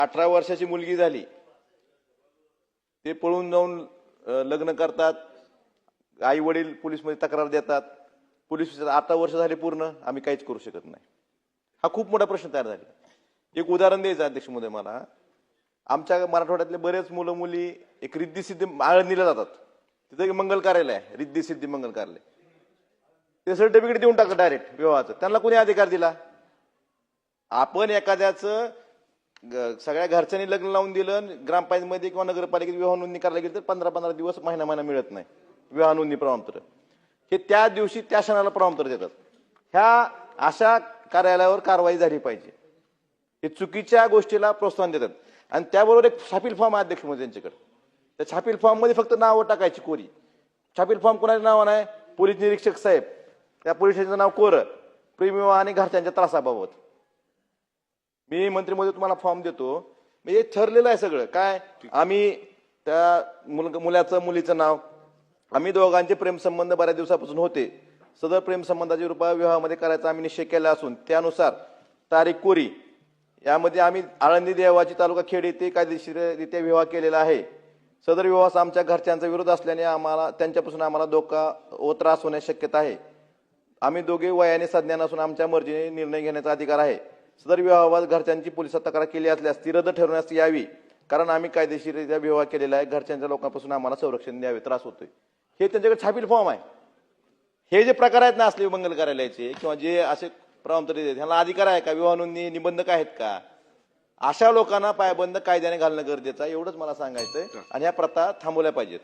18 वर्षाची मुलगी झाली, ते पळून जाऊन लग्न करतात, आई वडील पोलीसमध्ये तक्रार देतात, पोलीस 18 वर्ष झाले पूर्ण, आम्ही काहीच करू शकत नाही. हा खूप मोठा प्रश्न तयार झाला. एक उदाहरण द्यायचं अध्यक्ष महोदय मला. आमच्या मराठवाड्यातले बरेच मुलं मुली एक रिद्धी सिद्धी आळंदीला जातात, तिथे एक मंगल कार्यालय आहे, रिद्धी सिद्धी मंगल कार्यालय. ते सर्टिफिकेट देऊन टाकतात डायरेक्ट विवाहाचं. त्यांना कोणी अधिकार दिला? आपण एखाद्याचं सगळ्या घरच्यांनी लग्न लावून दिलं, ग्रामपंचायतीमध्ये किंवा नगरपालिकेत विवाह नोंदणी करायला गेली तर 15-15 दिवस महिना मिळत नाही विवाह नोंदणी प्रमाणपत्र. हे त्या दिवशी त्या क्षणाला प्रमाणपत्र देतात. ह्या अशा कार्यालयावर कारवाई झाली पाहिजे. हे चुकीच्या गोष्टीला प्रोत्साहन देतात. आणि त्याबरोबर एक छापील फॉर्म आहे अध्यक्ष महोदय त्यांच्याकडे. त्या छापील फॉर्म मध्ये फक्त नावं टाकायची कोरी. छापील फॉर्म कोणाच्या नावानं आहे? पोलीस निरीक्षक साहेब, त्या पोलीस स्टेशनचं नाव कोरं, प्रेमविवाह आणि घरच्यांच्या त्रासाबाबत. मी मंत्री महोदय तुम्हाला फॉर्म देतो. हे ठरलेलं आहे सगळं. काय आम्ही त्या मुलाचं मुलीचं नाव, आम्ही दोघांचे प्रेमसंबंध बऱ्याच दिवसापासून होते, सदर प्रेमसंबंधाची रूपा विवाहामध्ये करायचा आम्ही निश्चय केला असून त्यानुसार तारीख कोरी, यामध्ये आम्ही आळंदी देवाची तालुका खेड येथे कायदेशीररित्या विवाह केलेला आहे. सदर विवाहास आमच्या घरच्यांचा विरोध असल्याने आम्हाला त्यांच्यापासून आम्हाला धोका व त्रास होण्याची शक्यता आहे. आम्ही दोघे वयाने सज्ञान असून आमच्या मर्जीने निर्णय घेण्याचा अधिकार आहे. सदर विवाहाबाबत घरच्यांची पोलिसात तक्रार केली असल्यास ती रद्द ठरवण्यास यावी, कारण आम्ही कायदेशीररित्या विवाह केलेला आहे. घरच्यांच्या लोकांपासून आम्हाला संरक्षण द्यावे, त्रास होतोय. हे त्यांच्याकडे छापील फॉर्म आहे. हे जे प्रकार आहेत ना असले मंगल कार्यालयाचे किंवा जे असे प्रमाणपत्र देतात, ह्याला अधिकार आहे का? विवाह नोंदणी निबंधक आहेत का? अशा लोकांना पायबंद कायद्याने घालणं गरजेचं आहे, एवढंच मला सांगायचंय. आणि ह्या प्रथा थांबवल्या पाहिजेत.